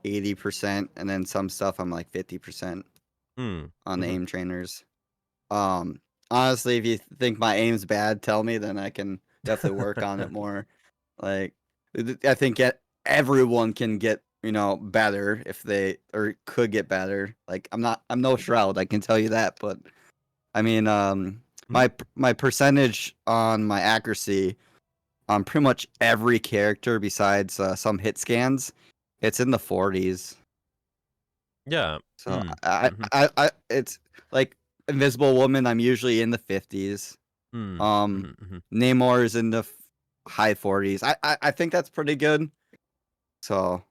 80%, and then some stuff I'm like 50% Mm. on the Hmm. aim trainers. Um, Honestly, if you think my aim's bad, tell me, then I can definitely work on it more. Like, I think everyone can get, better if they, or could get better. Like, I'm no Shroud, I can tell you that, but I mean, Hmm. my percentage on my accuracy on pretty much every character besides some hit scans, it's in the 40s. Yeah. So Mm. Hmm. it's like Invisible Woman. I'm usually in the 50s. Mm. Um, Hmm. Hmm. Namor is in the high 40s. I think that's pretty good. So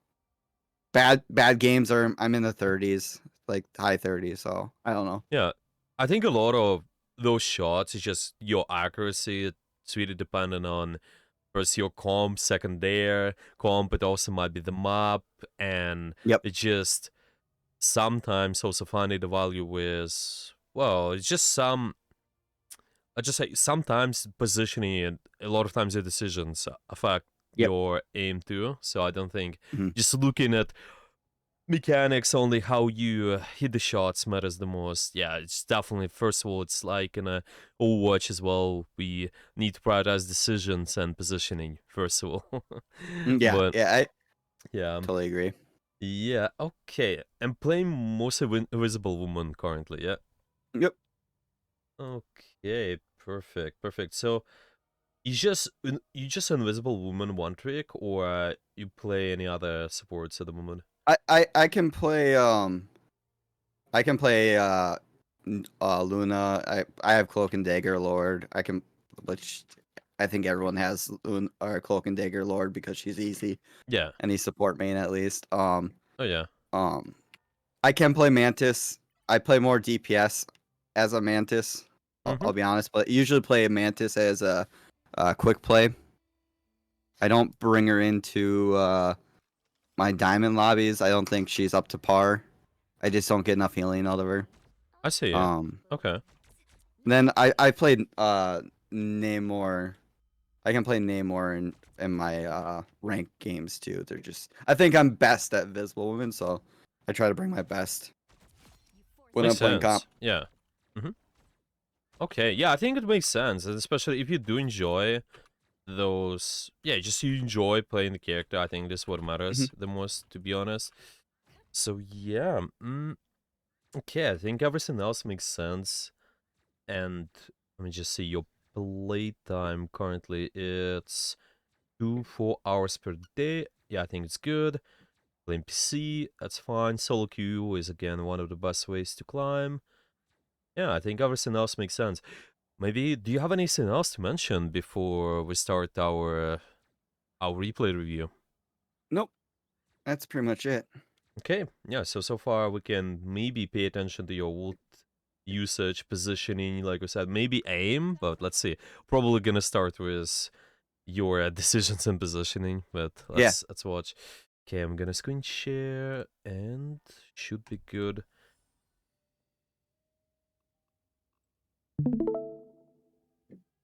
bad games are I'm in the 30s, like high 30s. So I don't know. Yeah. I think a lot of those shots is just your accuracy. It's really dependent on first your comp, second their comp, but also might be the map, and Yep. it just sometimes also finding the value is, well, it's just I just say sometimes positioning and a lot of times your decisions affect Yep. your aim too. So I don't think Mhm. just looking at mechanics only how you hit the shots matters the most. Yeah, it's definitely, first of all, it's like in a Overwatch as well, we need to prioritize decisions and positioning first of all. Yeah. But Yeah. I yeah, totally agree. yeah, okay. I'm playing mostly Invisible Woman currently. Yeah. Yep. Okay, perfect. So you just Invisible Woman one trick, or you play any other supports at the moment? I can play Luna. I have Cloak and Dagger Lord. Which I think everyone has Luna or Cloak and Dagger Lord because she's easy. Yeah. Any support main at least. Oh yeah. Um, I can play Mantis. I play more DPS as a Mantis. Mm-hmm. I'll be honest, but usually play Mantis as a quick play. I don't bring her into my diamond lobbies. I don't think she's up to par. I just don't get enough healing out of her. I see it. Um, Okay. then I played Namor. I can play Namor in my ranked games too. I think I'm best at Visible Women, so I try to bring my best when Makes I'm playing comp. sense. Yeah. Mm-hmm. Okay. Yeah, I think it makes sense, and especially if you do enjoy those. Yeah, just you enjoy playing the character. I think this is what Mhm. matters the most, to be honest. So yeah. Okay, I think everything else makes sense. And let me just see your playtime currently. It's 4 hours per day. Yeah, I think it's good. Playing PC, that's fine. Solo queue is again one of the best ways to climb. Yeah, I think everything else makes sense. Maybe do you have anything else to mention before we start our replay review? Nope, that's pretty much it. Okay, yeah. So far we can maybe pay attention to your ult usage, positioning, like we said, maybe aim, but let's see. Probably gonna start with your decisions and positioning, but Yeah. let's watch. Okay, I'm gonna screen share and should be good.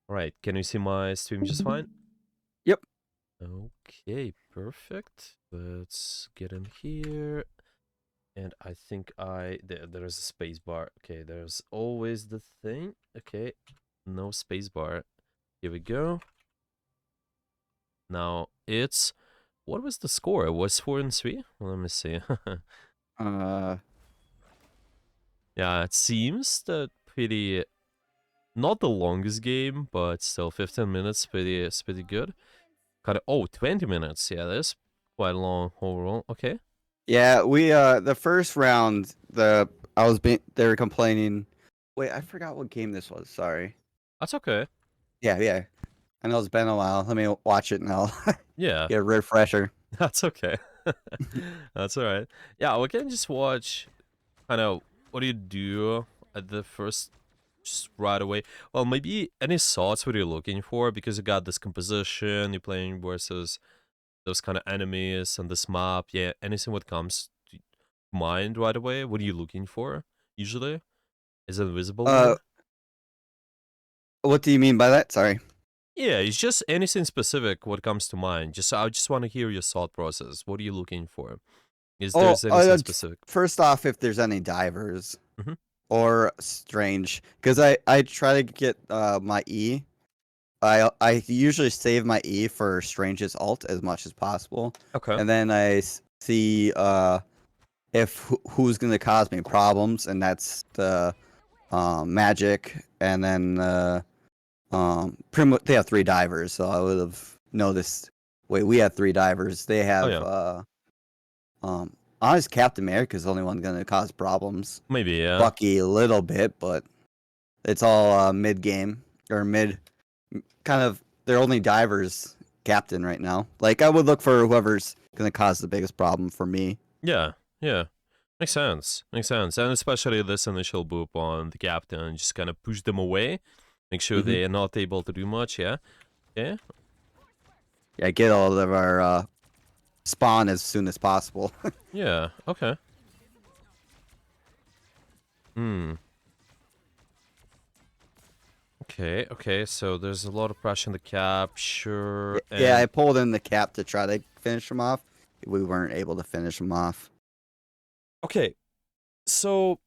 All right, can you see my stream just fine? Yep. Okay, perfect. Let's get in here. And I think there's a space bar. Okay, there's always the thing. Okay, no space bar. Here we go. Now it's, what was the score? It was 4-3. Well, let me see. Uh, Yeah, it seems that pretty, not the longest game, but still 15 minutes. It's pretty good. Kind of, oh, 20 minutes. Yeah, that's quite long overall. Okay. yeah, we the first round, they were complaining. Wait, I forgot what game this was. Sorry. That's okay. Yeah, yeah. I know it's been a while. Let me watch it now. Yeah. Get a refresher. That's okay. That's all right. Yeah, we can just watch kind of what do you do at the first, just right away. Well, maybe any thoughts what you're looking for, because you got this composition, you're playing versus those kind of enemies and this map. Yeah, anything what comes to mind right away. What are you looking for usually? Is it Invisible Uh, Woman? what do you mean by that? Sorry. Yeah, it's just anything specific what comes to mind. Just I just want to hear your thought process. What are you looking for? Is Oh, there's anything specific? first off, if there's any divers Hmm. or strange, because I try to get my E. I usually save my E for Strange's ult as much as possible, Okay. and then see if who's gonna cause me problems, and that's the magic, and then pretty much they have 3 divers, so I would have noticed. Wait, we have 3 divers. They Oh have yeah. honest Captain America's the only one gonna cause problems. Maybe yeah. Bucky a little bit, but it's all mid game or mid kind of. They're only divers captain right now. Like I would look for whoever's gonna cause the biggest problem for me. Yeah. Yeah. Makes sense. Makes sense. And especially this initial boop on the captain, just kind of push them away, make sure Hmm. they are not able to do much. Yeah. Yeah. Yeah, get all of our spawn as soon as possible. Yeah. Okay. Hmm. Okay. Okay. So there's a lot of pressure on the cap. Sure. Yeah, I And pulled in the cap to try to finish him off. We weren't able to finish him off. okay. So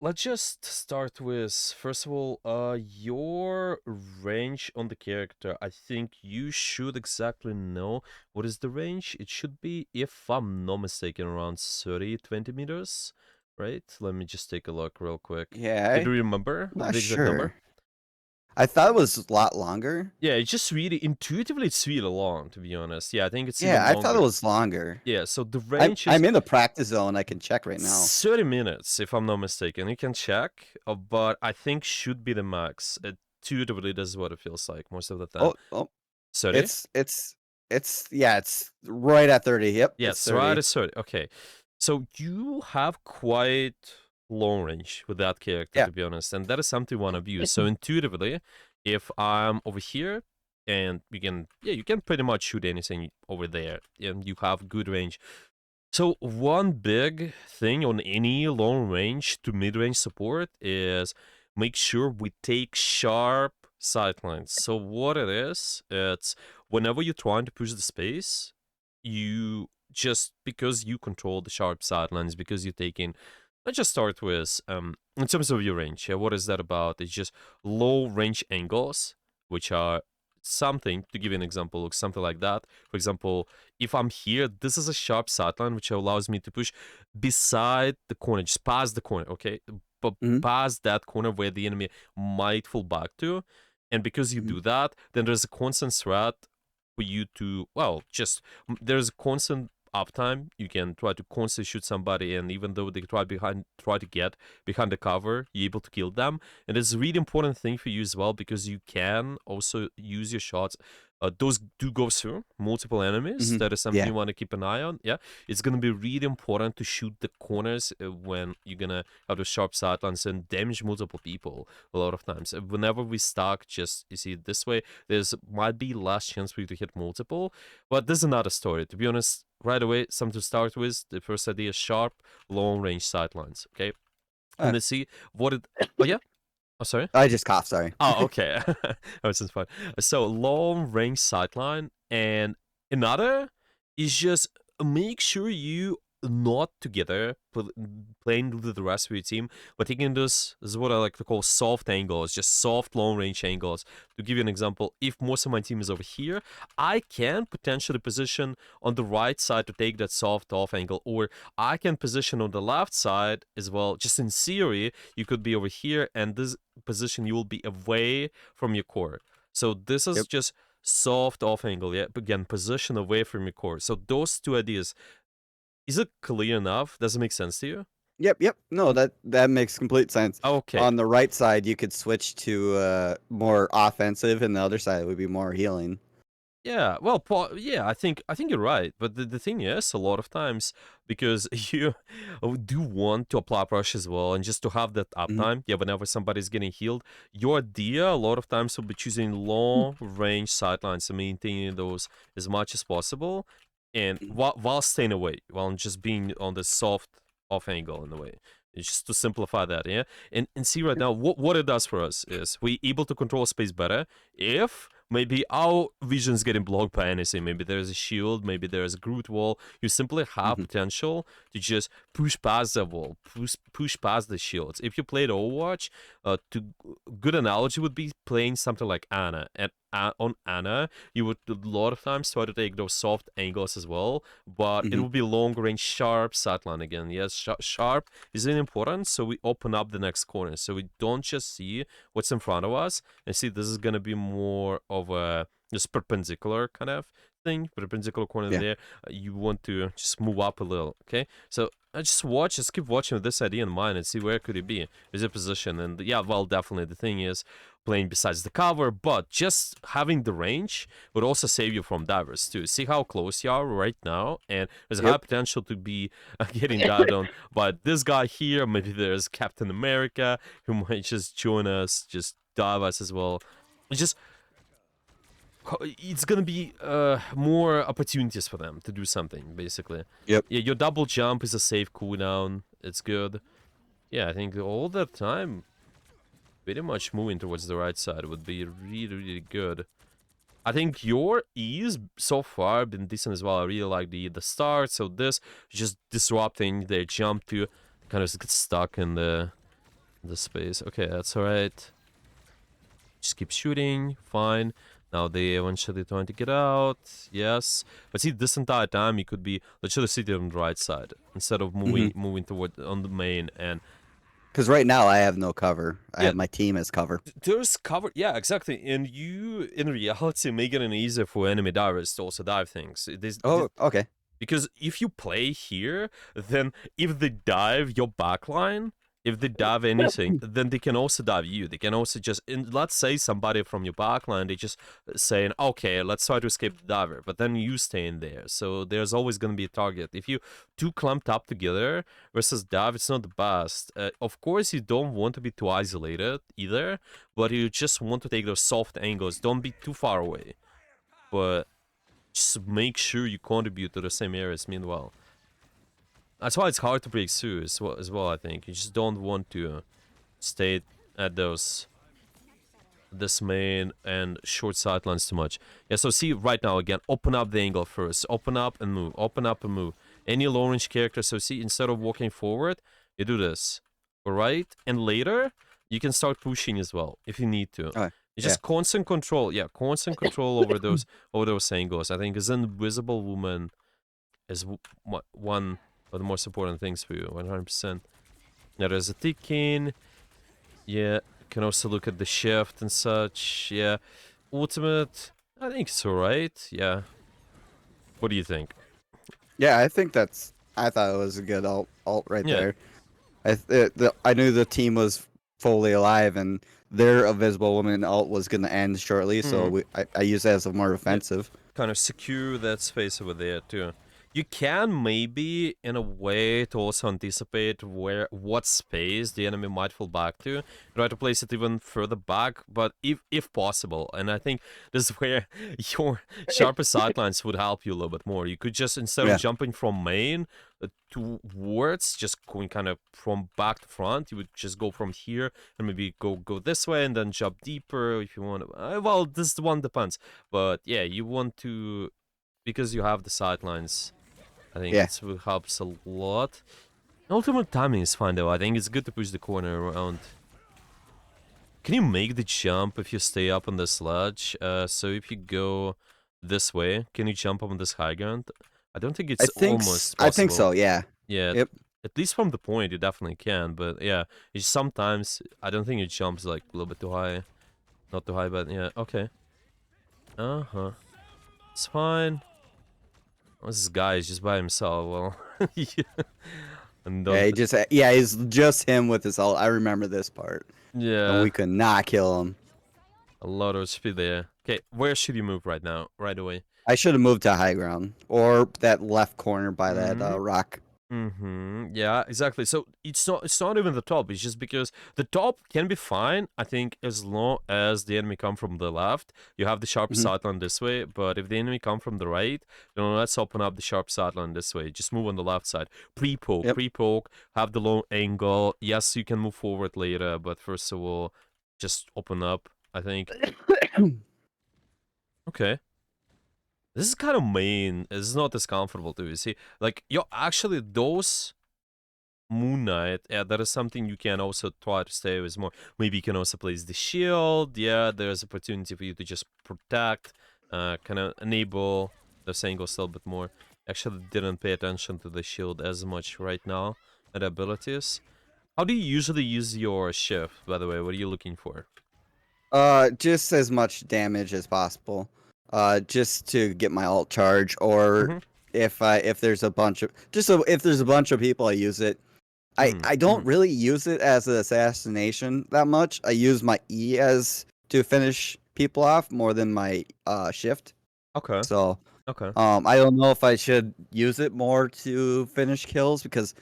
let's just start with first of all, your range on the character. I think you should exactly know what is the range. It should be, if I'm not mistaken, around 30-20 meters, right? Let me just take a look real quick. Yeah, Did you I'm remember not the exact number? sure. I thought it was a lot longer. Yeah, it's just really intuitively it's really long, to be honest. Yeah, I think it's Yeah, even I thought it longer. was longer. Yeah, so the I'm range is I'm in the practice zone. I can check right now. 30 minutes, if I'm not mistaken. You can check, but I think should be the max. Intuitively, this is what it feels like most of the time. Oh, 30? it's yeah, it's right at 30. Yep, it's Yes, right, 30. it's 30. Okay. So you have quite long range with that character, Yeah. to be honest, and that is something you want to abuse. So intuitively, if I'm over here, and you can pretty much shoot anything over there, and you have good range. So one big thing on any long range to mid range support is make sure we take sharp sightlines. So what it is, it's whenever you're trying to push the space, you just because you control the sharp sightlines, because you're taking. Let's just start with in terms of your range. Yeah, what is that about? It's just low range angles, which are something to give you an example, looks something like that. For example, if I'm here, this is a sharp sightline which allows me to push beside the corner, just past the corner, okay? But Hmm. past that corner where the enemy might fall back to. And because you Hmm. do that, then there's a constant threat for you to, well, just there's a constant uptime. You can try to constantly shoot somebody, and even though they try to get behind the cover, you're able to kill them. And it's a really important thing for you as well, because you can also use your shots. Those do go through multiple enemies. Hmm. That is something Yeah. you want to keep an eye on. Yeah, it's gonna be really important to shoot the corners when you're gonna have the sharp sightlines and damage multiple people. A lot of times, whenever we stack, just you see this way, there's might be less chance for you to hit multiple. But this is another story. To be honest, right away, something to start with. The first idea is sharp, long range sightlines. Okay, and Uh, let's see what it. Oh yeah. Oh sorry. I just coughed. Sorry. Oh, okay. That was fun. So long range sideline, and another is just make sure you not together playing with the rest of your team, but taking this is what I like to call soft angles, just soft long range angles. To give you an example, if most of my team is over here, I can potentially position on the right side to take that soft off angle, or I can position on the left side as well. Just in theory, you could be over here, and this position you will be away from your core. So this is Yep. just soft off angle, yeah, again, position away from your core. So those two ideas, is it clear enough? Does it make sense to you? Yep. Yep. No, that makes complete sense. Okay. On the right side, you could switch to more offensive, and the other side would be more healing. Yeah, well, yeah, I think you're right. But the thing is, a lot of times, because you do want to apply brush as well, and just to have that Hmm. uptime, yeah, whenever somebody's getting healed, your idea a lot of times will be choosing long range sidelines and maintaining those as much as possible, and while staying away, while just being on the soft off angle in a way. It's just to simplify that, yeah. And see right now, what it does for us is we able to control space better if maybe our vision's getting blocked by anything. Maybe there's a shield, maybe there's a Groot wall. You simply have Mhm. potential to just push past the wall, push past the shields. If you played Overwatch, good analogy would be playing something like Ana. And on Ana, you would a lot of times try to take those soft angles as well, but it Mhm. will be long range, sharp sightline again. Yes, sharp is really important, so we open up the next corner, so we don't just see what's in front of us and see this is gonna be more of a just perpendicular kind of thing, perpendicular corner Yeah. there. You want to just move up a little, okay? So just keep watching with this idea in mind and see where could it be. Is it position? And yeah, well, definitely the thing is playing besides the cover, but just having the range would also save you from divers too. See how close you are right now, and there's a high Yep. potential to be getting dived on by this guy here. Maybe there's Captain America who might just join us, just dive us as well. It's just it's gonna be more opportunities for them to do something basically. Yep. Yeah, your double jump is a safe cooldown. It's good. Yeah, I think all the time pretty much moving towards the right side would be really good. I think your E's so far been decent as well. I really like the start. So this just disrupting their jump to kind of get stuck in the space. Okay, that's alright. Just keep shooting. Fine. Now they eventually trying to get out. Yes. But see, this entire time you could be literally sitting on the right side instead of Mhm. moving toward on the main. And Because right now I have no cover. I yeah, have my team as cover. there's cover. Yeah, exactly. And you, in reality, make it easier for enemy divers to also dive things. Oh, okay. Because if you play here, then if they dive your backline, if they dive anything, then they can also dive you. They can also just, let's say somebody from your backline, they just saying, okay, let's try to escape the diver, but then you stay in there. So there's always going to be a target. If you two clumped up together versus dive, it's not the best. Of course, you don't want to be too isolated either, but you just want to take those soft angles. Don't be too far away. But just make sure you contribute to the same areas meanwhile. That's why it's hard to break through as well, I think. You just don't want to stay at this main and short sightlines too much. Yeah, so see right now again, open up the angle first. Open up and move. Open up and move. Any low range character, so see, instead of walking forward, you do this. Alright? And later, you can start pushing as well, if you need to. Oh, It's yeah. just constant control. Yeah, constant control over those angles. I think as an invisible woman is one of the most important things for you, 100%. Now there's a ticking. Yeah, you can also look at the shift and such. Yeah, ultimate. I think it's alright. Yeah. What do you think? Yeah, I think that's. I thought it was a good alt right Yeah. there. I knew the team was fully alive, and their Invisible Woman alt was gonna end shortly, so Mm. I use that as a more Yeah. offensive. Kind of secure that space over there too. You can maybe, in a way, to also anticipate what space the enemy might fall back to, try to place it even further back, but if possible. And I think this is where your sharper sightlines would help you a little bit more. You could just, instead of Yeah. jumping from main towards, just going kind of from back to front, you would just go from here and maybe go this way and then jump deeper if you want. Well, this one depends, but yeah, you want to, because you have the sidelines. I think Yeah. it helps a lot. Ultimate timing is fine though. I think it's good to push the corner around. Can you make the jump if you stay up on the sledge? So if you go this way, can you jump up on this high ground? I don't think it's almost I think possible. so. Yeah. Yeah, Yep. at least from the point you definitely can. But yeah, it's sometimes I don't think it jumps like a little bit too high. Not too high, but yeah, okay. Uh-huh. It's fine. Oh, this guy is just by himself. Well, yeah. And Yeah. don't. He's just him with his alt. I remember this part, and Yeah, we could not kill him. a lot of speed there. Okay, where should you move right now? Right away. I should have moved to high ground or that left corner by that Mm-hmm. rock. Mm-hmm. Yeah, exactly. So it's not even the top. It's just because the top can be fine, I think, as long as the enemy come from the left. You have the sharp Mhm. sideline this way, but if the enemy come from the right, then let's open up the sharp sideline this way. Just move on the left side. Pre-poke, Yep. pre-poke, have the low angle. Yes, you can move forward later, but first of all, just open up, I think. Okay. This is kind of main. It's not as comfortable too. You see, like you're actually those Moon Knight. Yeah, that is something you can also try to stay with more. Maybe you can also place the shield. Yeah, there's opportunity for you to just protect, kind of enable those angles a little bit more. Actually, didn't pay attention to the shield as much right now and abilities. How do you usually use your shift, by the way? What are you looking for? Just as much damage as possible. Just to get my alt charge, or Mm-hmm. if there's a bunch of if there's a bunch of people, I use it. I Mm-hmm. don't really use it as an assassination that much. I use my E as to finish people off more than my shift. Okay. So Okay. I don't know if I should use it more to finish kills because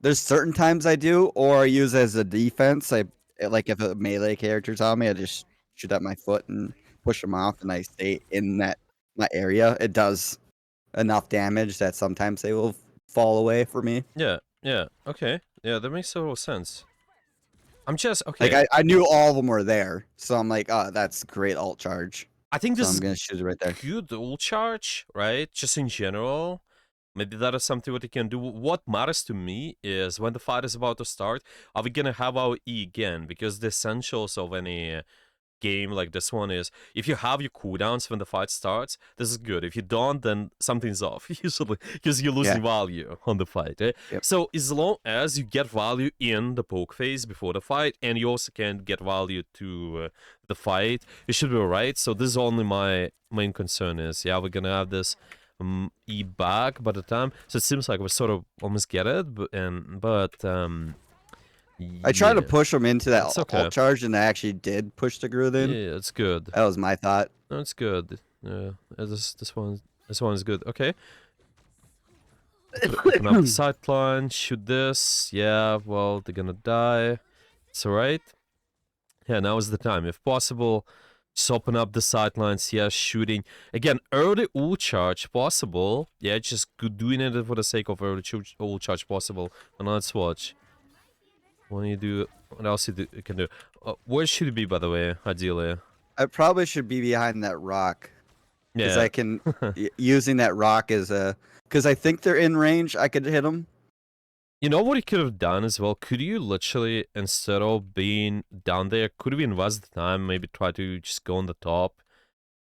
there's certain times I do, or I use it as a defense. Like if a melee character's on me, I just shoot at my foot and push them off, and I stay in my area. It does enough damage that sometimes they will fall away for me. Yeah. Yeah. Okay. Yeah, that makes total sense. I'm just Like okay. I knew all of them were there, so I'm like, oh, that's great alt charge. I think So this I'm is gonna shoot it right there. good ult charge, right? Just in general. Maybe that is something what you can do. What matters to me is when the fight is about to start, are we gonna have our E again? Because the essentials of any game like this one is if you have your cooldowns when the fight starts, this is good. If you don't, then something's off, usually, because you're Yeah. losing value on the fight. Eh? Yep. So as long as you get value in the poke phase before the fight, and you also can get value to the fight, you should be alright. So this is only my main concern is, yeah, we're gonna have this E back by the time. So it seems like we sort of almost get it, but I tried to yeah, push them into that it's alt okay. charge, and I actually did push the Groot in. Yeah, it's good. That was my thought. No, it's good. Yeah, this one is good. Okay, open up the sideline. Shoot this. Yeah, well they're gonna die. It's alright. Yeah, now is the time. If possible, just open up the sidelines. Yeah, shooting again. Early ult charge possible. Yeah, just doing it for the sake of early ult charge possible. And let's watch. What do you do? What else you can do? Where should it be, by the way? Ideally. I probably should be behind that rock because Yeah. I can using that rock as a because I think they're in range. I could hit them. You know what you could have done as well? Could you literally, instead of being down there, could you invest the time, maybe try to just go on the top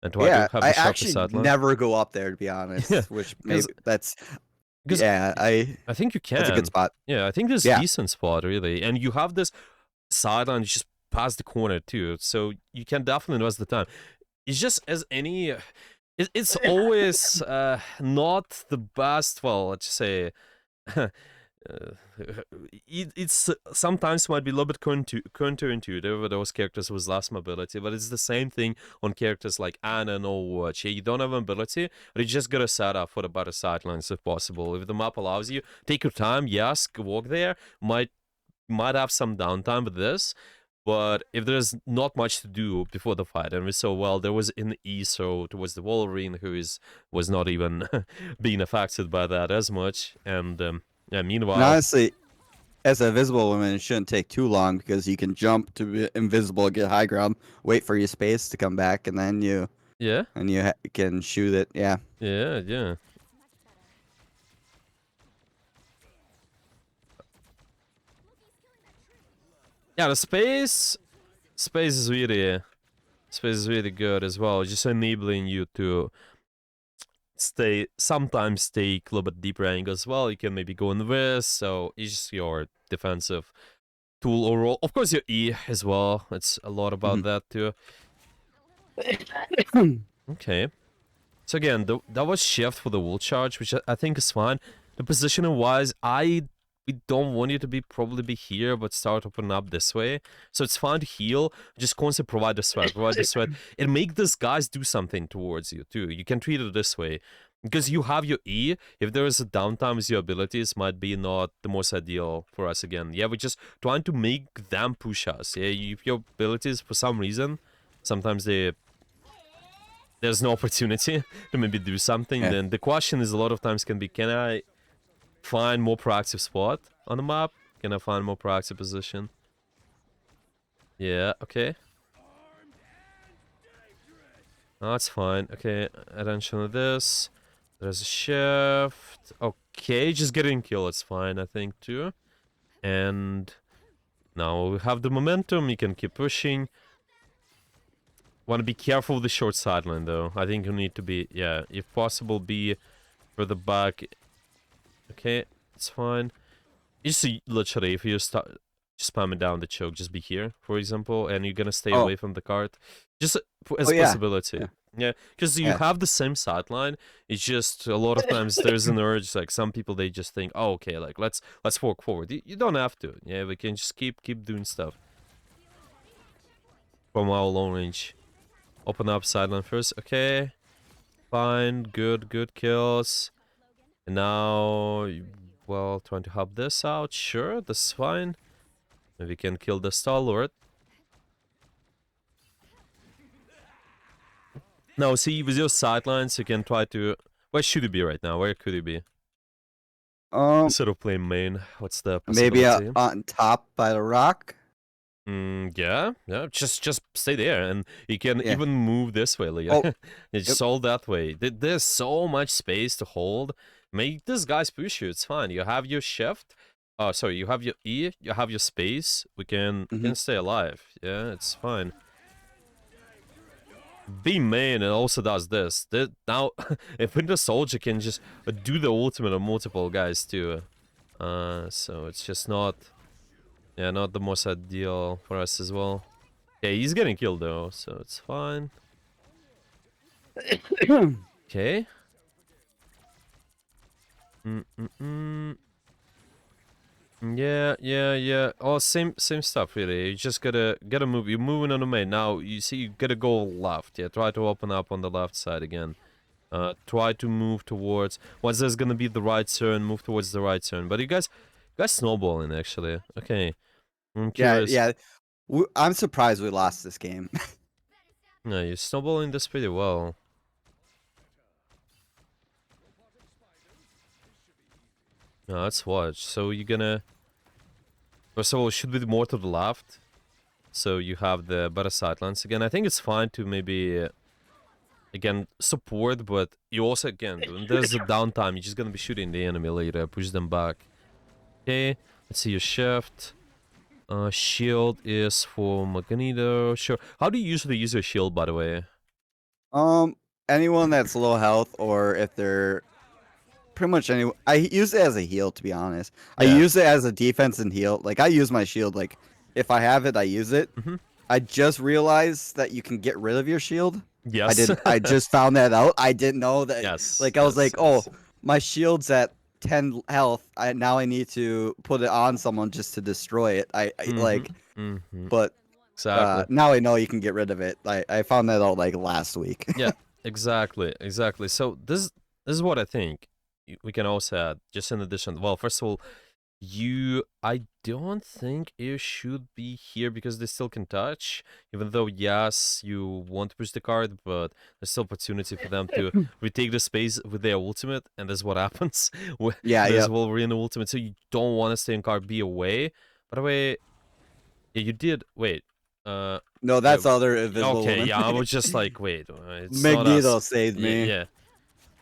and try to Yeah, have I the sharpest actually sideline? never go up there to be Yeah, honest. Which because maybe that's because yeah. I think you That's a good can. spot. Yeah, I think this is a Yeah, decent spot really, and you have this sideline just past the corner too, so you can definitely invest the time. It's just as any, it's always not the best. Well, let's just say. It's sometimes might be a little bit counterintuitive with those characters with less mobility, but it's the same thing on characters like Anna and Overwatch. Yeah, you don't have ability, but you just gotta set up for the better sidelines if possible. If the map allows you, take your time. Yes, walk there. Might have some downtime with this, but if there's not much to do before the fight, and we saw, well, there was in ESO towards the Wolverine who was not even being affected by that as much, and yeah, and meanwhile, honestly, as a visible woman, it shouldn't take too long because you can jump to be invisible, get high ground, wait for your space to come back, and then yeah, can shoot it. Yeah. yeah. Yeah, the space is really good as well, just enabling you to sometimes take a little bit deeper angle as well. You can maybe go in this, so it's just your defensive tool overall. Of course, your E as well. It's a lot about Mhm. that too. Okay. So again, that was shift for the wool charge, which I think is fine. The positioning wise, we don't want you to probably be here, but start opening up this way. So it's fine to heal. Just constantly provide the sweat, and make these guys do something towards you too. You can treat it this way. Because you have your E, if there is a downtime with your abilities, might be not the most ideal for us again. Yeah, we're just trying to make them push us. Yeah, if your abilities, for some reason, sometimes there's no opportunity to maybe do something, Yeah. then the question is a lot of times can be, can I find more proactive spot on the map? Can I find more proactive position? Yeah, okay. No, that's fine. Okay, attention to this. There's a shift. Okay, just getting kill. It's fine, I think, too. And now we have the momentum. You can keep pushing. Want to be careful with the short sideline, though. I think you need to be, yeah, if possible, be further back. Okay, it's fine. You see, literally, if you start just spamming down the choke, just be here, for example, and you're gonna stay Oh, away from the card. Just oh as a yeah, possibility. yeah, Yeah, because you yeah. have the same sideline. It's just a lot of times there's an urge. Like some people, they just think, "Oh, okay, like let's walk forward." You don't have to. Yeah, we can just keep doing stuff from our long range. Open up sideline first. Okay, fine, good kills. And now, well, trying to help this out. Sure, that's fine. Maybe we can kill the stalwart. Now, see, with your sidelines, you can try to. Where should he be right now? Where could he be? Um, Instead of playing main, what's the maybe possibility? on top by the rock. Yeah. Just stay there, and you can Yeah. even move this way, Leah. Oh, It's yep. all that way. There's so much space to hold. Make this guys push you. It's fine. You have your shift. Oh, sorry. You have your E. You have your space. We can Hmm. stay alive. Yeah, it's fine. Be main and also does this. Now, if Winter Soldier can just do the ultimate on multiple guys too. So it's just not, yeah, not the most ideal for us as well. Yeah, he's getting killed though, so it's fine. Okay. Mm-mm-mm. Yeah. Oh, same stuff really. You just gotta move. You're moving on the main now. You see, you gotta go left. Yeah, try to open up on the left side again. Try to move towards. Once there's gonna be the right turn, move towards the right turn. But you guys snowballing actually. Okay, I'm Yeah, curious. yeah. I'm surprised we lost this game. No, you're snowballing this pretty well. No, let's watch. So you're gonna. First of all, it should be more to the left. So you have the better sidelines again. I think it's fine to maybe again support, but you also again when there's a downtime, you're just gonna be shooting the enemy later, push them back. Okay, let's see your shift. Shield is for Magneto. Sure. How do you usually use your shield, by the way? Um, anyone that's low health or if they're pretty much any, I use it as a heal to be honest. I Yeah. use it as a defense and heal. Like I use my shield. Like if I have it, I use it. Mm-hmm. I just realized that you can get rid of your shield. I Yes. did. I just found that out. I didn't know that. Yes. Like I was Yes. like, oh, Yes. my shield's at 10 health. Now I need to put it on someone just to destroy it. I Mm-hmm. like, Mm-hmm. but Exactly. now I know you can get rid of it. I found that out like last week. Yeah. Exactly. Exactly. So this is what I think. We can also add just in addition. Well, first of all, I don't think you should be here because they still can touch. Even though yes, you want to push the card, but there's still opportunity for them to retake the space with their ultimate, and that's what happens. Yeah. There's Yep. Wolverine ultimate, so you don't want to stay in card, be away. By the way, yeah, you did. Wait, No, yeah. that's other invisible Okay, woman. yeah, I was just like, wait, it's not us. Magneto saved Yeah, me. yeah.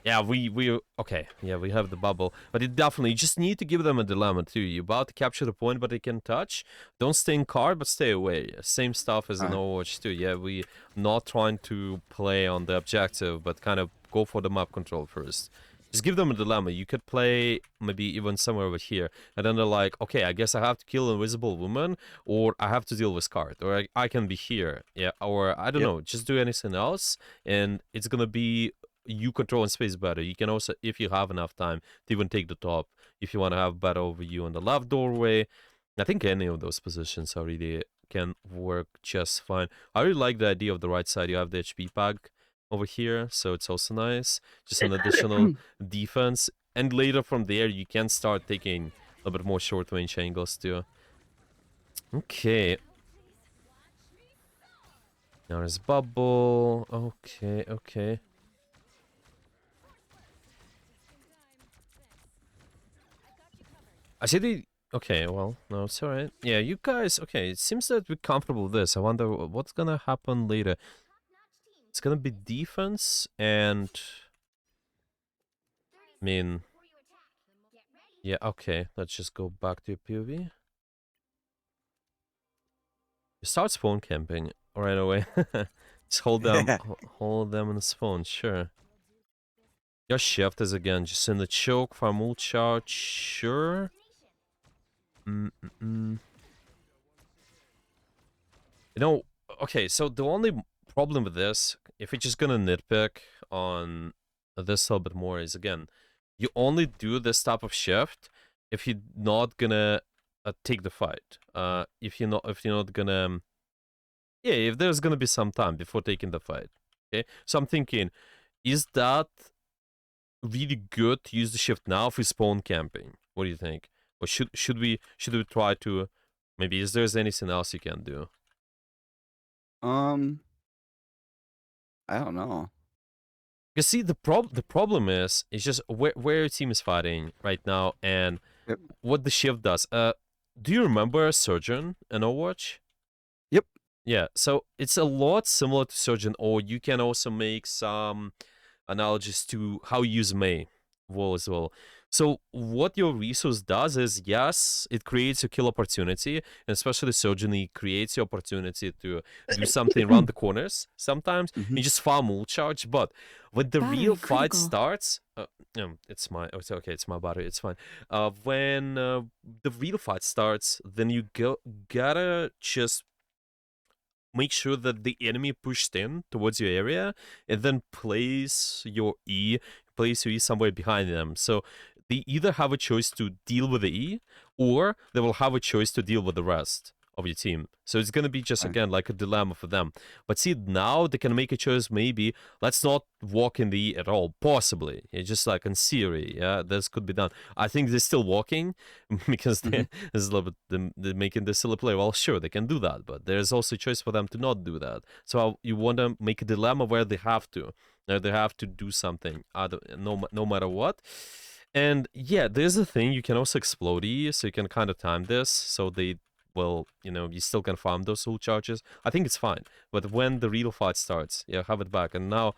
Yeah, we okay. Yeah, we have the bubble, but it definitely you just need to give them a dilemma too. You're about to capture the point, but they can touch. Don't stay in card, but stay away. Same stuff as in Uh, Overwatch too. Yeah, we not trying to play on the objective, but kind of go for the map control first. Just give them a dilemma. You could play maybe even somewhere over here, and then they're like, okay, I guess I have to kill an invisible woman, or I have to deal with card, or I can be here, yeah, or I don't yep. know, just do anything else, and it's gonna be you controlling space better. You can also, if you have enough time, to even take the top. If you want to have better overview on the left doorway, I think any of those positions already can work just fine. I really like the idea of the right side. You have the HP pack over here, so it's also nice. Just an additional defense. And later from there, you can start taking a little bit more short range angles too. Okay. Now there's bubble. Okay. I see the. Okay, well, no, it's alright. Yeah, you guys. Okay, it seems that we're comfortable with this. I wonder what's gonna happen later. It's gonna be defense and I mean, yeah, okay. Let's just go back to your POV. You start spawn camping right away. Just hold them in the spawn, sure. Your shift is again just in the choke, farm ult charge, sure. Mm-mm-mm. You know, okay, so the only problem with this, if you're just gonna nitpick on this a little bit more, is again, you only do this type of shift if you're not gonna take the fight. If you're not gonna, yeah, if there's gonna be some time before taking the fight. Okay, so I'm thinking, is that really good to use the shift now for spawn camping? What do you think? Or should we try to maybe is there's anything else you can do? Um, I don't know. You see, the problem is just where your team is fighting right now and Yep. what the shift does. Do you remember Surgeon in Overwatch? Yep. Yeah, so it's a lot similar to Surgeon, or you can also make some analogies to how you use Mei wall as well. So what your resource does is, yes, it creates a kill opportunity, and especially Surgeon, it creates the opportunity to do something around the corners. Sometimes Mm-hmm. you just farm ult charge, but when the Battery real fight critical. starts, it's my, oh, it's okay, it's my battery, it's fine. When the real fight starts, then you gotta just make sure that the enemy pushed in towards your area and then place your E somewhere behind them. So they either have a choice to deal with the E or they will have a choice to deal with the rest of your team. So it's going to be just Right. again like a dilemma for them. But see, now they can make a choice, maybe let's not walk in the E at all, possibly. It's just like in theory, yeah, this could be done. I think they're still walking because Mm-hmm. this is a little bit they're making the silly play. Well, sure, they can do that, but there's also a choice for them to not do that. So you want to make a dilemma where they have to. They have to do something, no matter what. And yeah, there's a thing you can also explode E, so you can kind of time this, so they well, you still can farm those ult charges. I think it's fine. But when the real fight starts, yeah, have it back. And now,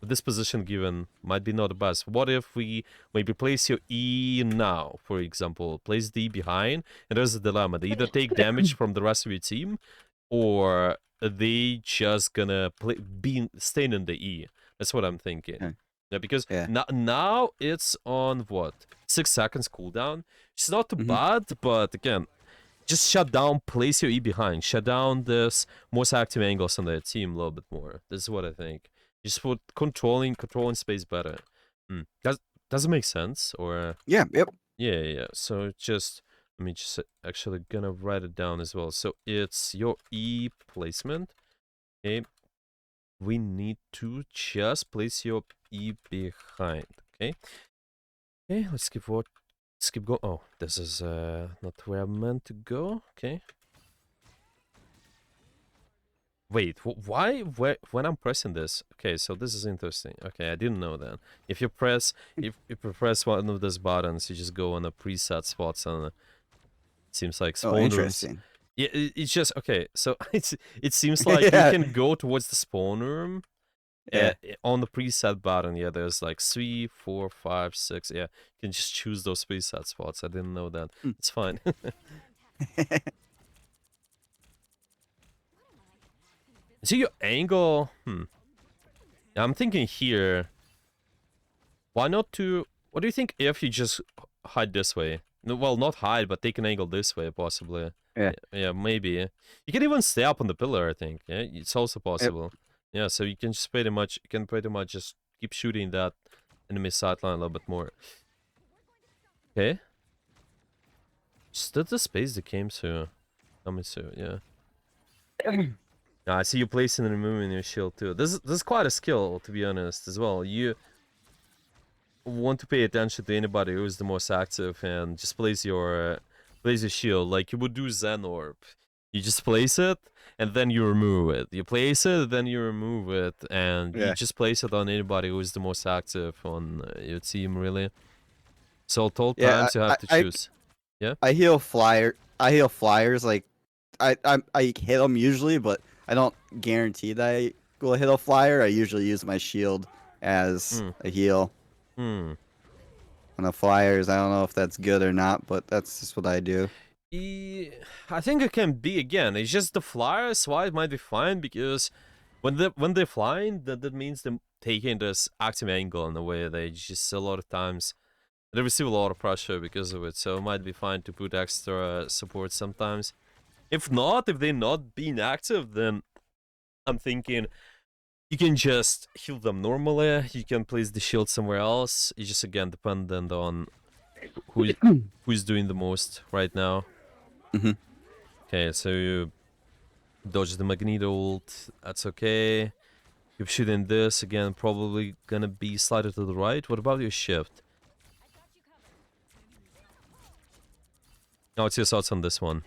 this position given might be not the best. What if we maybe place your E now, for example, place D behind, and there's a dilemma. They either take damage from the rest of your team, or they just gonna staying in the E. That's what I'm thinking. Yeah. Yeah, because Yeah. now it's on what 6 seconds cooldown. It's not too Mm-hmm. bad, but again, just shut down, place your E behind, shut down this most active angles on the team a little bit more. This is what I think. Just put controlling space better. Does it make sense? Or Yeah. Yep. yeah. So just let me just actually gonna write it down as well. So it's your E placement. Okay. We need to just place your E behind. Okay. Okay, let's keep going. Oh, this is not where I'm meant to go. Okay. Wait, why? When I'm pressing this? Okay, so this is interesting. Okay, I didn't know that. If you press one of those buttons, you just go on the preset spots, and it seems like Oh, spawn rooms. interesting. Yeah, it's just okay. So it seems like you Yeah. can go towards the spawn room. Yeah. On the preset button, yeah, there's like 3, 4, 5, 6. Yeah, you can just choose those preset spots. I didn't know that. Hmm. It's fine. So your angle, Yeah, I'm thinking here. Why not to? What do you think if you just hide this way? No, well, not hide, but take an angle this way, possibly. Yeah. Yeah, maybe. You can even stay up on the pillar, I think. Yeah, it's also Yep. possible. Yeah, so you can just pretty much just keep shooting that enemy sideline a little bit more. Okay. Stood the space that came to coming soon, yeah. I see you placing and removing your shield too. This is quite a skill, to be honest, as well. You want to pay attention to anybody who is the most active and just place your shield like you would do Zen Orb. You just place it and then you remove it. You place it, then you remove it, and you Yeah. just place it on anybody who is the most active on your team, really. So at all Yeah. times you have to choose. Yeah. I heal flyers. Like I hit them usually, but I don't guarantee that go hit a flyer, I usually use my shield as Hmm. a heal. Hmm. On the flyers, I don't know if that's good or not, but that's just what I do. I think it can be again. It's just the flyers. Why it might be fine because when they're flying, that means them taking this active angle in a way they just a lot of times they receive a lot of pressure because of it. So it might be fine to put extra support sometimes. If not, if they're not being active, then I'm thinking you can just heal them normally. You can place the shield somewhere else. It's just again dependent on who who's doing the most right now. Hmm. Okay, so you dodge the Magneto ult. That's okay. Keep shooting this again. Probably gonna be slightly to the right. What about your shift? Now, what's your thoughts on this one?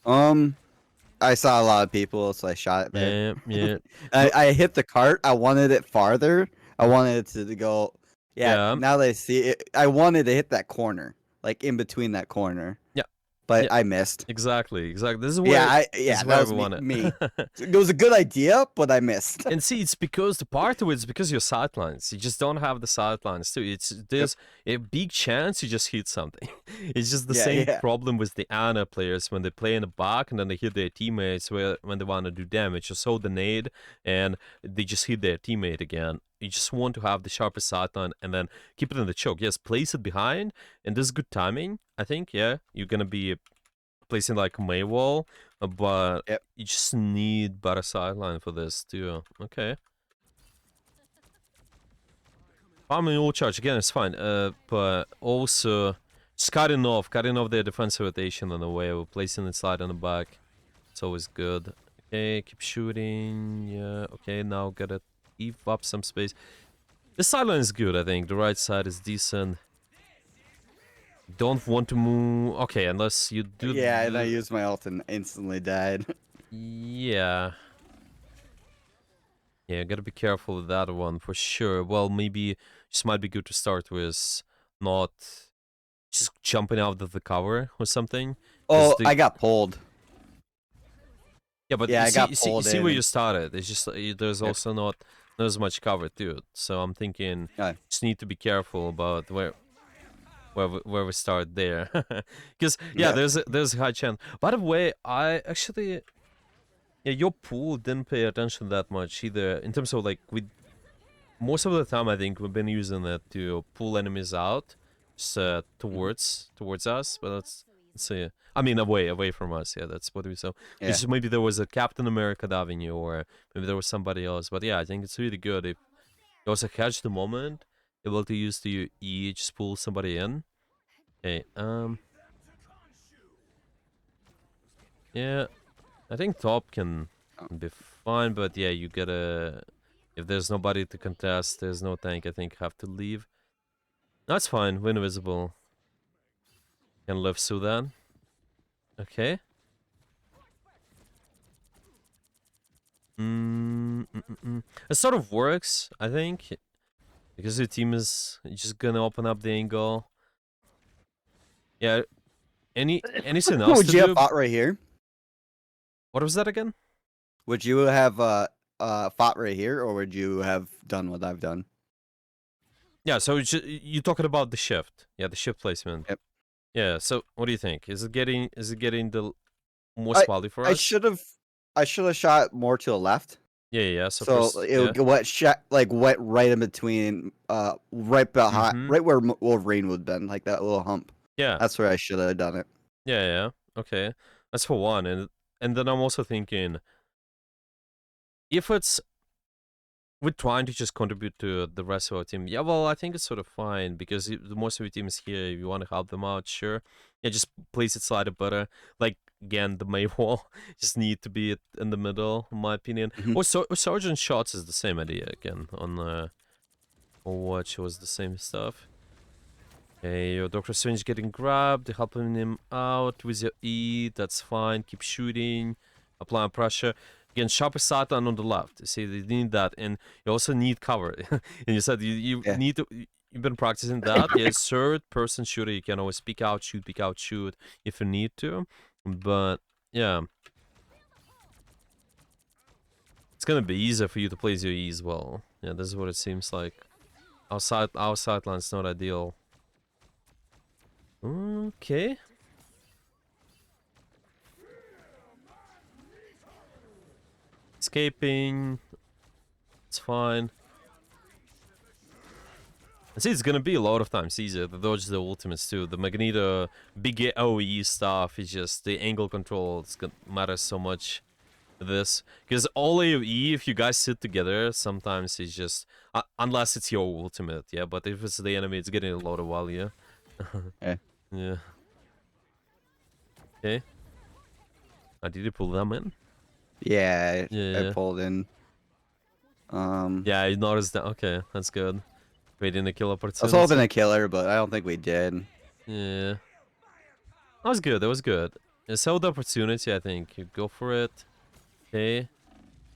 Um, I saw a lot of people, so I shot it there. Yeah, yeah, I hit the cart. I wanted it farther. I wanted it to go. Yeah, yeah, now that I see it, I wanted to hit that corner, like in between that corner, yeah, but yeah. I missed. Exactly, exactly. This Yeah, is that where was we want me. it. It was a good idea, but I missed. And see, it's because the part of it's because your sightlines. You just don't have the sightlines too. Yep. There's a big chance you just hit something. It's just the Yeah, same yeah, problem with the Ana players when they play in the back and then they hit their teammates when they want to do damage. Just hold the nade and they just hit their teammate again. You just want to have the sharpest sightline and then keep it in the choke. Yes, place it behind, and this is good timing. I think. Yeah, you're gonna be placing like Maywall, but yep. you just need better sideline for this too. Okay. Farming all charge again is fine, but also just cutting off their defensive rotation on the way, or placing it slide on the back. It's always good. Okay, keep shooting. Yeah, okay, now gotta give up some space. The sideline is good, I think. The right side is decent. Don't want to move. Okay, unless you do Yeah, and I the. used my ult and instantly died. Yeah. Yeah, gotta be careful with that one for sure. Well, maybe just might be good to start with not just jumping out of the cover or something. Because Oh, the I got pulled. yeah, but Yeah, I got you pulled see in. where you And, started. It's just there's yep. also not as much cover to it. So I'm thinking just need to be careful about where we start there. Because yeah, Yeah. there's a high chance. By the way, I actually yeah, your pool didn't pay attention that much either in terms of like we most of the time I think we've been using it to pull enemies out just, Mhm. towards us, but let's see. I mean away from us. Yeah, that's what we saw. Yeah. It's just maybe there was a Captain America diving you, or maybe there was somebody else. But yeah, I think it's really good if you also catch the moment, able to use the E, just pull somebody in. Okay, yeah, I think top can Oh, be fine, but yeah, you gotta if there's nobody to contest, there's no tank. I think have to leave. That's fine. We're invisible. Can live through that. Okay. It sort of works, I think, because your team is just gonna open up the angle. Yeah. Anything else would to you have do? fought right here? What was that again? Would you have fought right here, or would you have done what I've done? Yeah. So you talking about the shift? Yeah, the shift placement. Yep. Yeah. So what do you think? Is it getting the most I value for I us? should have I should have shot more to the left. Yeah. Yeah. So So first, it yeah. went shot like went right in between, right behind, Mm-hmm. right where Wolverine would have been, like that little hump. Yeah. That's where I should have done it. Yeah. Yeah. Okay. That's for one, and then I'm also thinking if it's we're trying to just contribute to the rest of our team. Yeah, well, I think it's sort of fine because the most of your team is here. If you want to help them out, sure. Yeah, just place it slightly better. Like again, the May wall just need to be in the middle, in my opinion. Mhm. Or Sergeant Shots is the same idea again on Overwatch was the same stuff. Okay, your Doctor Strange getting grabbed, helping him out with your E. That's fine. Keep shooting, applying pressure. Again, sharper Satan on the left. You see, you need that, and you also need cover. And you said you Yeah. need to. You've been practicing that. Yeah, third person shooter. You can always peek out, shoot if you need to. But yeah, It's gonna be easier for you to place your E as well. Yeah, this is what it seems like. Our sightline's not ideal. Okay. Escaping. It's fine. I see it's gonna be a lot of times easier to dodge the ultimates too. The Magneto big AoE stuff is just the angle control. It's gonna matter so much. This because all AoE, if you guys sit together, sometimes it's just unless it's your ultimate, yeah. But if it's the enemy, it's getting a lot of value. Yeah. Yeah. Okay. Did you pull them in? Yeah, I Yeah. pulled in. Yeah, I noticed that. Okay, that's good. Waiting a kill I was hoping opportunity. to kill her, but I don't think we did. Yeah. That was good. That was good. It's held opportunity, I think. You go for it. Okay.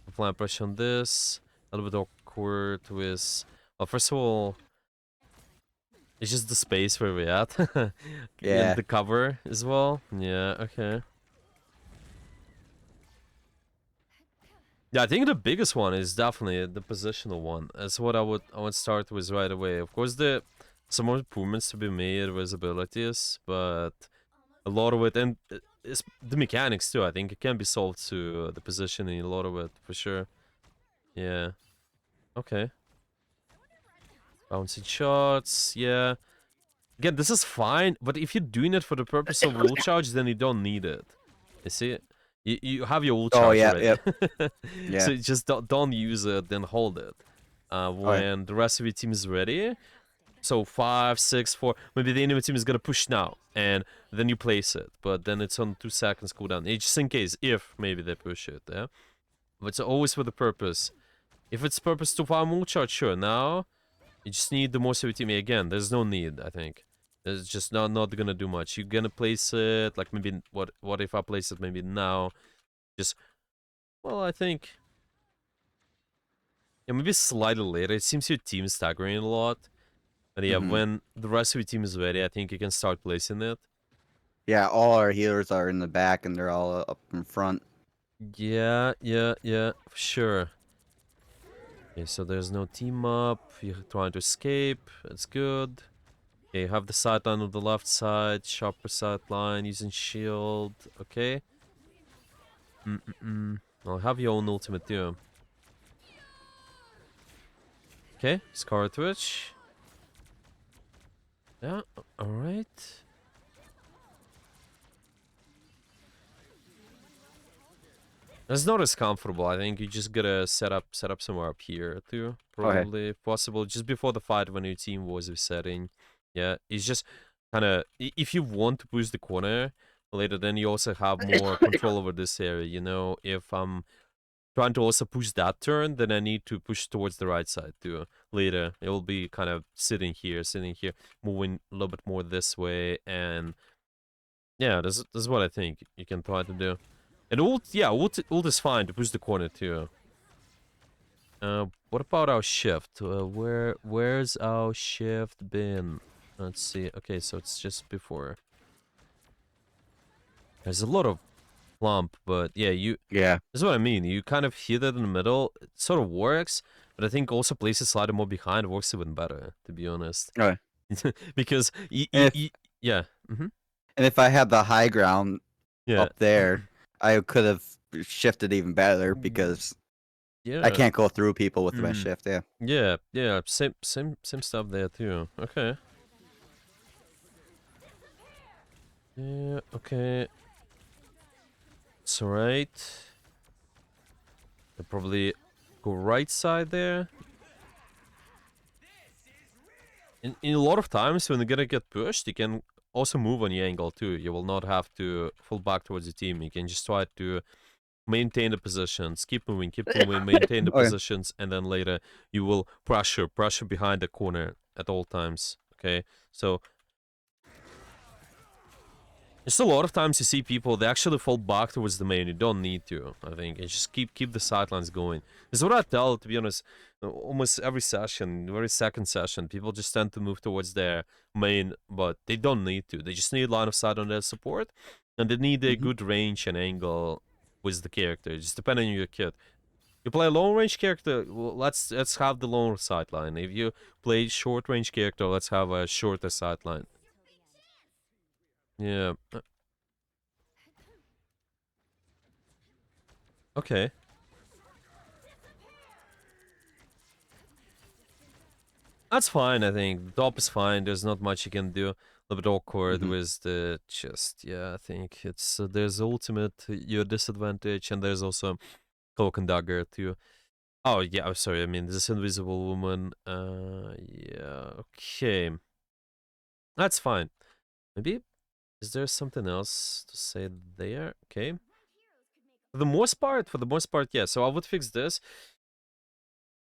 Apply pressure on this. A little bit awkward with. Well, first of all, it's just the space where we're at. And Yeah. the cover as well. Yeah, okay. Yeah, I think the biggest one is definitely the positional one. That's what I would start with right away. Of course, some more improvements to be made with abilities, but a lot of it, and it's the mechanics too. I think it can be solved to the positioning a lot of it for sure. Yeah. Okay. Bouncing shots. Yeah. Again, this is fine, but if you're doing it for the purpose of ult charge, then you don't need it. You see? You have your ult Oh charge yeah, already. yep, yeah. So you just don't use it, then hold it. Okay. When the rest of your team is ready, so 5, 6, 4, maybe the enemy team is gonna push now, and then you place it, but then it's on 2 seconds cooldown. Just in case, if maybe they push it, yeah? But it's always for the purpose. If it's purpose to farm ult charge, sure. Now, you just need the most of your team. Again, there's no need, I think. It's just not gonna do much. You're gonna place it, like maybe, what if I place it maybe now? Just, well, I think, yeah, maybe slightly later. It seems your team is staggering a lot. But yeah, Mhm. when the rest of your team is ready, I think you can start placing it. Yeah, all our healers are in the back, and they're all up in front. Yeah, for sure. Okay, so there's no team up. You're trying to escape. It's good. Okay, you have the sideline on the left side. Sharper sideline using shield. Okay. I'll have your own ultimate too. Okay, Scar Twitch. Yeah, alright. It's not as comfortable. I think you just gotta set up somewhere up here too, Okay. probably if possible, just before the fight when your team was resetting. Yeah, it's just kind of if you want to push the corner later, then you also have more control over this area. You know, if I'm trying to also push that turn, then I need to push towards the right side too. Later, it will be kind of sitting here, moving a little bit more this way, and yeah, this is what I think you can try to do. And ult, yeah, ult is fine to push the corner too. What about our shift? Where's our shift been? Let's see. Okay, so it's just before. There's a lot of plump, but yeah, Yeah. this is what I mean. You kind of hit it in the middle. It sort of works, but I think also places slightly more behind works even better, to be honest. Okay. Because And if yeah, and if I had the high ground yeah, up there, I could have shifted even better because I yeah. can't go through people with my shift. Yeah. Yeah, same stuff there too. Okay. Yeah, okay. It's alright. I'll probably go right side there. In a lot of times when you're gonna get pushed, you can also move on your angle too. You will not have to fall back towards the team. You can just try to maintain the positions, keep moving, maintain the Okay. positions, and then later you will pressure behind the corner at all times. Okay, so just a lot of times you see people, they actually fall back towards the main. You don't need to, I think, and just keep the sidelines going. This is what I tell, to be honest, almost every session, every second session, people just tend to move towards their main, but they don't need to. They just need line of sight on their support, and they need a Mhm. good range and angle with the character, just depending on your kit. You play a long range character. Well, let's have the long sideline. If you play short range character, let's have a shorter sideline. Yeah. Okay. That's fine, I think. The top is fine. There's not much you can do. A little bit awkward Hmm. with the chest. Yeah, I think it's there's ultimate your disadvantage, and there's also cloak and dagger too. Oh yeah, I'm sorry. I mean this invisible woman. Yeah. Okay, that's fine. Maybe is there something else to say there? Okay. For the most part, yeah. So I would fix this.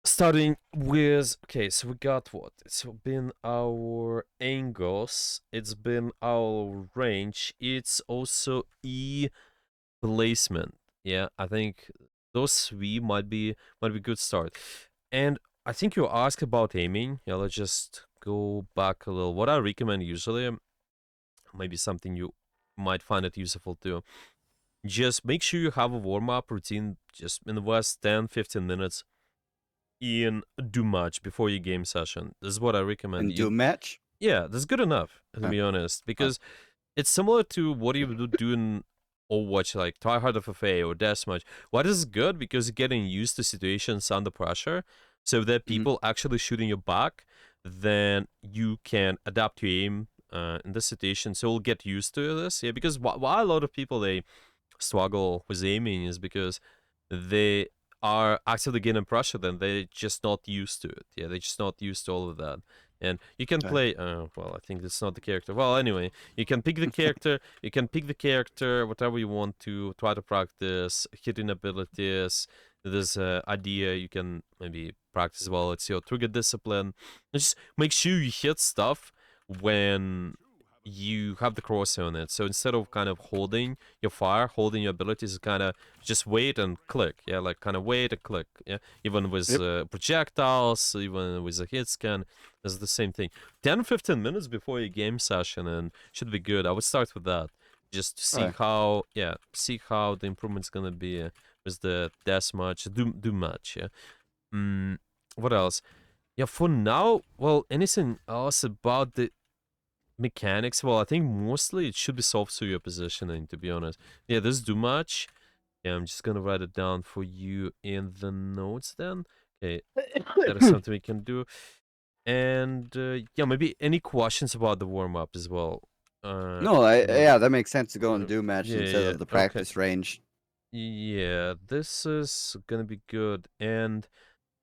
Starting with, okay, so we got what? It's been our angles, it's been our range, it's also E placement. Yeah, I think those three might be good start. And I think you asked about aiming. Yeah, let's just go back a little. What I recommend usually, maybe something you might find it useful too. Just make sure you have a warm-up routine, just invest 10-15 minutes in do much before your game session. This is what I recommend. And do a match. Yeah, that's good enough to Okay. be honest, Okay. because it's similar to what you would do in Overwatch, like try hard of FA or deathmatch. What is good because you're getting used to situations under pressure, so that Hmm. people actually shooting your back, then you can adapt your aim in this situation. So you'll get used to this. Yeah, because why a lot of people they struggle with aiming is because they are actively getting pressure, then they're just not used to it. Yeah, they're just not used to all of that. And you can Okay. play. Well, I think that's not the character. Well, anyway, you can pick the character. You can pick the character, whatever you want to try to practice hitting abilities. There's idea you can maybe practice well. It's your trigger discipline. Just make sure you hit stuff when you have the crosshair on it. So instead of kind of holding your fire, holding your abilities, kind of just wait and click. Yeah, like kind of wait and click. Yeah, even with Yep. projectiles, even with a hit scan, it's the same thing. 10-15 minutes before your game session, and should be good. I would start with that, just to see Okay. how, yeah, see how the improvement's gonna be with the death match, do match. Yeah. Mm, what else? Yeah, for now, well, anything else about the mechanics? Well, I think mostly it should be solved through your positioning, to be honest. Yeah, this do much. Yeah, I'm just gonna write it down for you in the notes then. Okay, that is something we can do. And yeah, maybe any questions about the warm up as well. No, Yeah, yeah, that makes sense to go and do match yeah, instead yeah. of the Okay. practice range. Yeah, this is gonna be good. And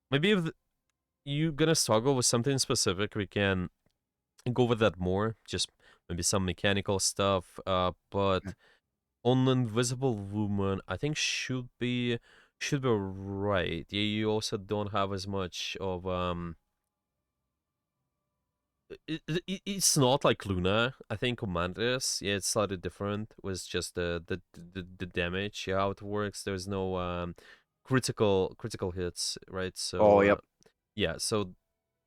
maybe if you gonna struggle with something specific, we can go over that more. Just maybe some mechanical stuff. But on Invisible Woman, I think should be right. Yeah, you also don't have as much of It's not like Luna. I think Commander's, yeah, it's slightly different with just the damage, yeah, how it works. There's no critical hits, right? So Oh, yep. yeah, so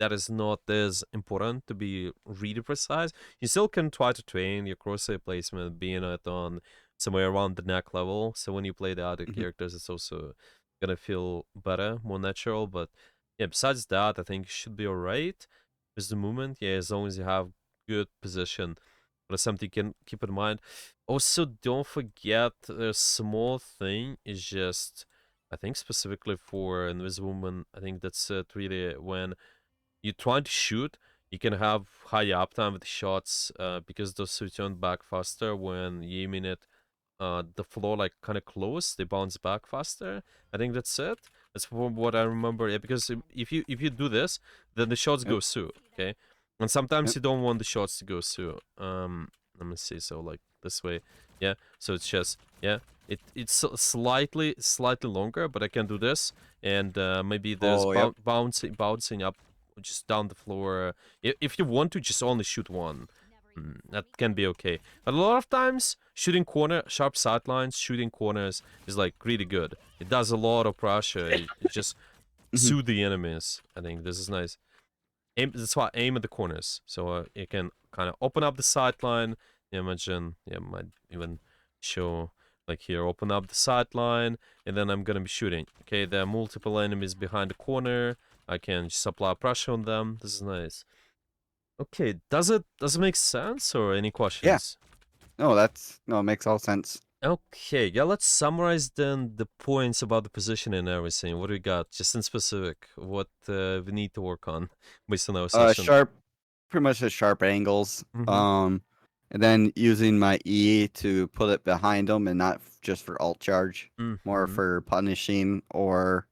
that is not as important to be really precise. You still can try to train your crosshair placement, being it on somewhere around the neck level. So when you play the other Hmm. characters, it's also gonna feel better, more natural. But yeah, besides that, I think it should be alright with the movement. Yeah, as long as you have good position. That's something you can keep in mind. Also, don't forget a small thing is just I think specifically for Invisible Woman, I think that's it really when you're trying to shoot, you can have high uptime with the shots because those return back faster when you aiming it the floor like kind of close, they bounce back faster. I think that's it. That's what I remember. Yeah, because if you do this, then the shots Yep. go through. Okay, and sometimes Yep. you don't want the shots to go through. Let me see. So like this way, yeah. So it's just yeah. It's slightly longer, but I can do this, and maybe there's Oh, yep. bouncing up just down the floor. If you want to, just only shoot one. That can be okay. But a lot of times, shooting sharp sightlines, shooting corners is like really good. It does a lot of pressure. It just Hmm. soothe the enemies. I think this is nice. That's why aim at the corners, so you can kind of open up the sightline. Imagine, yeah, might even show Like here, open up the sight line, and then I'm gonna be shooting. Okay, there are multiple enemies behind the corner. I can just apply pressure on them. This is nice. Okay, does it make sense or any Yeah. questions? No, it makes all sense. Okay, yeah, let's summarize then the points about the position and everything. What do we got? Just in specific, what we need to work on based on our session. Sharp, pretty much the sharp angles. Mm-hmm. And then using my E to put it behind them and not just for alt charge, more Mm-hmm. for punishing or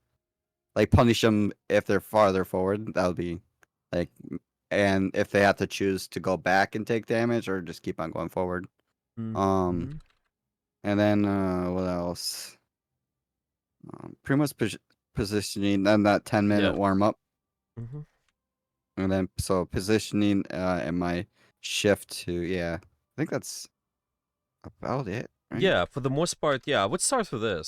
like punish them if they're farther forward. That would be like, and if they have to choose to go back and take damage or just keep on going forward. Mm-hmm. And then what else? Pretty much positioning. Then that 10-minute Yeah. warm up. Mm-hmm. And then so positioning and my shift to I think that's about it, right? Yeah, for the most part, yeah, I would start with this.